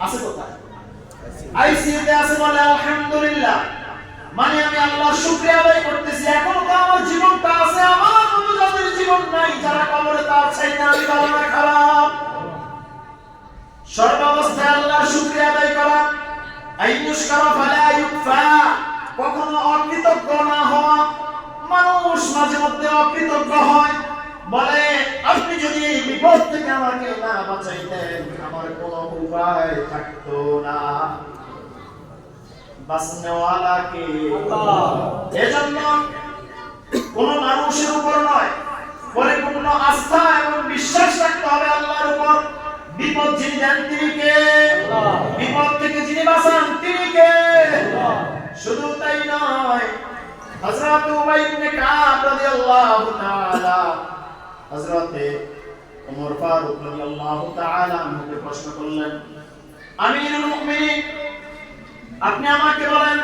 আছে কোথায়? আইসিইউতে আছে বলে আলহামদুলিল্লাহ, মানে আমি আল্লাহর শুকরিয়া আদায় করতেছি, এখনো তো আমার জীবনটা আছে। আমার মতো যাদের জীবন নাই, যারা কবরে, তার চাইতে আমি ভালো না খারাপ? সর্বাবস্থায় আল্লাহর শুকরিয়া আদায় করা, আইয়ুশকারা ফালা ইউকফা, কখনো অকৃতজ্ঞ না হওয়া। মানুষ মাঝে মধ্যে অকৃতজ্ঞ হয়, বলে আপনি যদি এই বিপদ থেকে আমাকে না বাঁচাইতেন আমার কোনো উপায় থাকতো না। বাঁচানোওয়ালা কে? আল্লাহ। এজন্য কোন মানুষের উপর নয়, পরিপূর্ণ আস্থা এবং বিশ্বাস রাখতে হবে আল্লাহর উপর। বিপদ যিনি দেন তিনি কে? আল্লাহ। বিপদ থেকে যিনি বাঁচান তিনি কে? আল্লাহ। শুধু তাই নয়, হযরত উবাই ইবনে কাব রাদিয়াল্লাহু তাআলা হযরতে ওমর ফারুক রাদিয়াল্লাহু তাআলা আনহুকে প্রশ্ন করলেন, আমিরুল মুমিনিন, আপনি আমাকে বলেন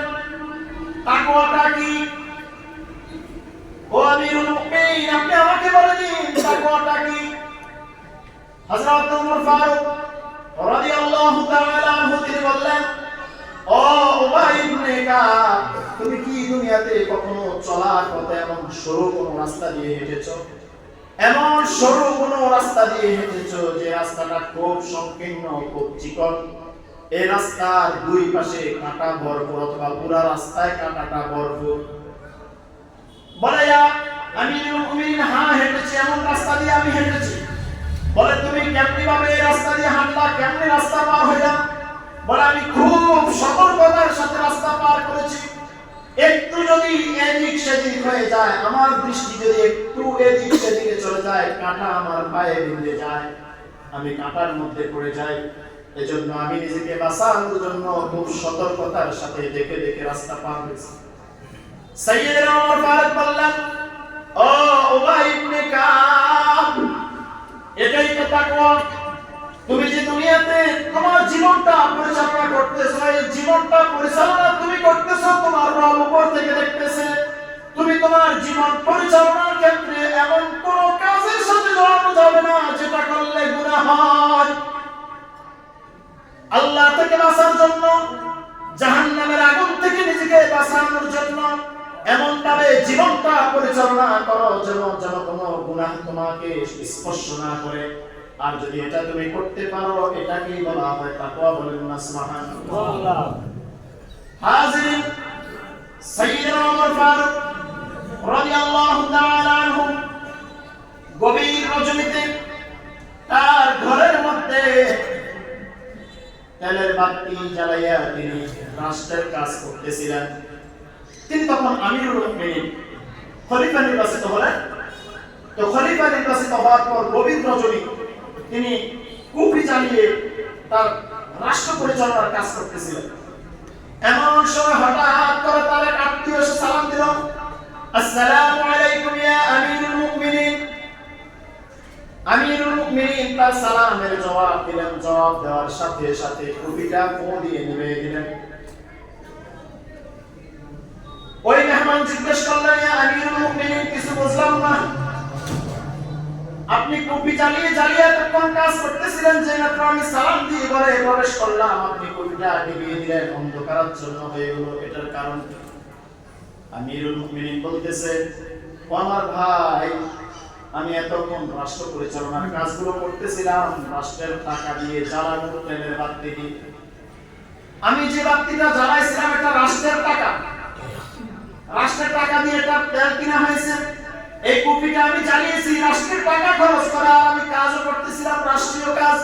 তাকওয়াটা কি? ও আমিরুল মুমিনিন, আপনি আমাকে বলে দিন তাকওয়াটা কি? হযরত ওমর ফারুক রাদিয়াল্লাহু তাআলা আনহু তিনি বললেন, ও উবাই ইবনে কাব, তুমি কি দুনিয়াতে কখনো চলার পথে এমন সরু কোনো রাস্তা দিয়ে হেঁটেছো? এমন সরু কোনো রাস্তা দিয়ে হেঁটেছো যে রাস্তাটা খুব সংকীর্ণ, খুব চিকন, এই রাস্তার দুই পাশে কাঁটা ভরপুর, অথবা পুরো রাস্তায় কাঁটাটা ভরপুর? বলে আমিরুল মুমিনিন, হ্যাঁ হেঁটেছি, এমন রাস্তা দিয়ে আমি হেঁটেছি। বলে তুমি কেমনি ভাবে এই রাস্তা দিয়ে হাঁটলা, কেমনি রাস্তা পার হইলা? বলে আমি খুব সতর্কতার সাথে রাস্তা পার করেছি। একটু যদি এদিক সেদিক হয়ে যায়, আমার দৃষ্টি যদি একটু এদিক সেদিকে চলে যায়, কাঁটা আমার পায়ে বিঁধে যায়, আমি কাঁটার মধ্যে পড়ে যাই। এজন্য আমি নিজেকে বাঁচানোর জন্য খুব সতর্কতার সাথে দেখে দেখে রাস্তা পার করেছি। সাইয়েদনা ওমর ফারুক বললেন, ও উবাই ইবনে কাব, এটাই তো তাকওয়া। তুমি যে দুনিয়াতে তোমার জীবনটা পরিচালনা করতেছো, এই জীবনটা পরিচালনা তুমি করতেছো, তোমার রব উপর থেকে দেখতেছে। তুমি তোমার জীবন পরিচালনার ক্ষেত্রে এমন কোন কাজের সাথে জড়ানো যাবে না যেটা করলে গুনাহ হয়। আল্লাহ থেকে বাঁচার জন্য, জাহান্নামের আগুন থেকে নিজেকে বাঁচানোর জন্য এমন ভাবে জীবনটা পরিচালনা করো যেন কোনো গুনাহ তোমাকে স্পর্শ না করে। আর যদি এটা তুমি করতে পারো, এটাকেই বলা হয় তাকওয়া। বলেন না সুবহানাল্লাহ। হাজিরিন, সাইয়েদনা ওমর ফারুক রাদিয়াল্লাহু তাআলা আনহু গভীর রজনীতে তার ঘরের মধ্যে তেলের বাতি জ্বালাইয়া তিনি রাষ্ট্রের কাজ করতেছিলেন। তিনি তখন আমিরুল মুমিনিন, খলিফা নির্বাচিত হলেন। তো খলিফা নির্বাচিত হওয়ার পর গভীর রজনী তিনি কুফরি জ্বালিয়ে তার রাষ্ট্র পরিচালনার কাজ করতেছিলেন। এমন সময় হঠাৎ করে তার এক আত্মীয় এসে সালাম দিল, আসসালামু আলাইকুম ইয়া আমিরুল মুমিনিন। আমিরুল মুমিনিন তার সালামের জবাব দিলেন। জবাব দেওয়ার সাথে সাথে টুপিটা ফু দিয়ে নিভিয়ে দিলেন। ওই মেহমান জিজ্ঞেস করলেন, ইয়া আমিরুল মুমিনিন, কিছু বুঝলাম না, আপনি টুপি জ্বালিয়ে জ্বালিয়ে তখন কাজ করতেছিলেন, যে মাত্র আমি সালাম দিয়ে ঘরে প্রবেশ করলাম আপনি টুপিটা নিভিয়ে দিলেন, অন্ধকারাচ্ছন্ন হয়ে গেল, এটার কারণ কি? আমিরুল মুমিনিন বলতেছে, আমার ভাই, আমি এতক্ষণ রাষ্ট্র পরিচালনার কাজগুলো করতেছিলাম রাষ্ট্রের টাকা দিয়ে, জ্বালানো তেলের বাতি দিয়ে। আমি যে বাতিটা জ্বালাইছিলাম এটা রাষ্ট্রের টাকা, রাষ্ট্রের টাকা দিয়ে এটা তেল কিনা হয়েছে। এই কুপিটা আমি জ্বালিয়েছি রাষ্ট্রের টাকা খরচ করা, আমি কাজও করতেছিলাম রাষ্ট্রীয় কাজ।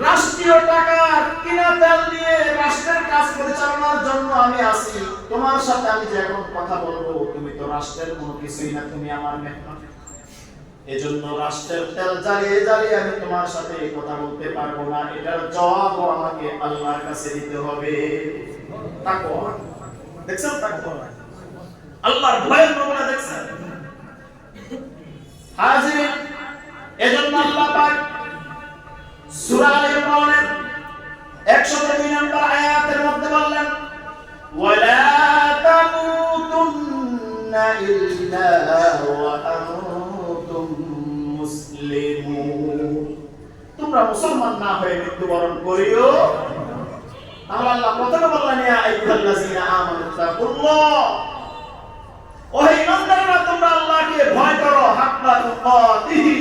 রাষ্ট্রীয় টাকার কিনা তেল দিয়ে রাষ্ট্রের কাজ পরিচালনার জন্য আমি আসি। তোমার সাথে আমি যে এখন কথা বলবো, তুমি তো রাষ্ট্রের কোনো কিছুই না, তুমি আমার মেহমান। এজন্য রাষ্ট্রের তেল জ্বালিয়ে জ্বালিয়ে আমি তোমার সাথে কথা বলতে পারবো না, এটার জবাবও আমাকে আল্লাহর কাছে দিতে হবে। তাকওয়া দেখছেন, তাকওয়া আল্লাহর ভয়ের নমুনা দেখছেন। হাজিরিন, এজন্য আল্লাহ পাক সূরা আলে ইমরানের 102 নম্বর আয়াতের মধ্যে বললেন, ওয়ালা তামুতুন্না ইল্লা ওয়া আনতুম মুসলিমুন। তোমরা তোমরা মুসলমান না হয়ে মৃত্যুবরণ করিও। তাহলে আল্লাহ প্রথমে বললেন ইয়া আইয়ুহাল্লাযীনা আমানু তাকুল্লাহ, ও হে ইমানদাররা তোমরা আল্লাহকে ভয় করো, হাক্কা তুকাতিহি,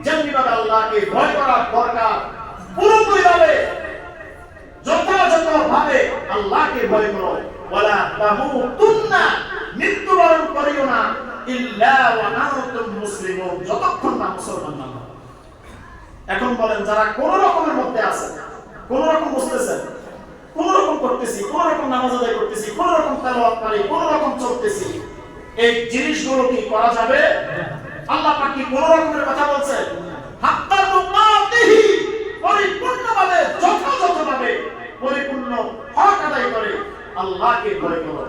যেমনিভাবে আল্লাহকে ভয় করা দরকার পুরোপুরিভাবে যথাযথভাবে আল্লাহকে ভয় করো। ওয়ালা তামুতুন্না, মৃত্যুবরণ করিও না ইল্লা ওয়া আনতুম মুসলিমুন, যতক্ষণ না মুসলমান না হও। এখন বলেন যারা কোন রকমের মধ্যে আছে, কোন রকম বুঝতেছেন, কোন রকম করতেছি, কোন রকম নামাজ আদায় করতেছি, কোন রকম তেলাওয়াত করি, কোন রকম চলতেছি, এই জিনিসগুলো কি করা যাবে? আল্লাহ পাক কি কোন রকমের কথা বলছেন? হাক্কা তুকাতিহি, পরিপূর্ণভাবে যথাযথভাবে পরিপূর্ণ হক আদায় করে আল্লাহকে ভয় করো।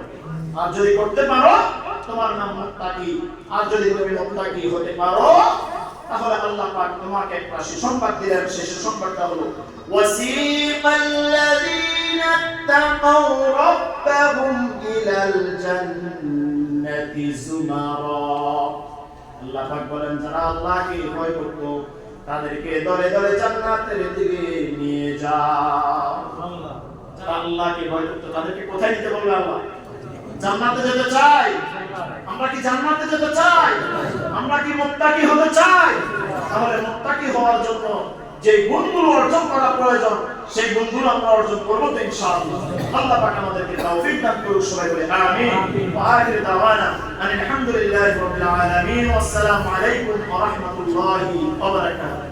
আর যদি করতে পারো তোমার নাম মুত্তাকি। আর যদি তুমি মুত্তাকি হতে পারো তাহলে আল্লাহ পাক তোমাকে একটা সুসংবাদ দিলেন। সেই সুসংবাদটা হলো ওয়াসিকাল্লাযীনা তাকাউ রাব্বাহুম ইলাল জান্নাতি যুমারা। আল্লাহ পাক বলেন যারা আল্লাহকে ভয় করত তাদেরকে দলে দলে জান্নাতের দিকে নিয়ে যাও। যারা আল্লাহকে ভয় করত তাদেরকে কোথায় নিতে বলবে আল্লাহ? জান্নাতে যেতে চাই? আমরা কি জান্নাতে যেতে চাই? আমরা কি মুত্তাকি হতে চাই? তাহলে মুত্তাকি হওয়ার জন্য যে গুণগুলো অর্জন করা প্রয়োজন সেই গুণগুলো আমরা অর্জন করব তো ইনশাআল্লাহ। আল্লাহ পাক আমাদেরকে তৌফিক দান করুন। সবাই বলে আমিন। ওয়া আখিরু দাওয়ানা আলহামদুলিল্লাহি রাব্বিল আলামিন। ওয়াসসালামু আলাইকুম ওয়া রাহমাতুল্লাহি ওয়া বারাকাতুহু।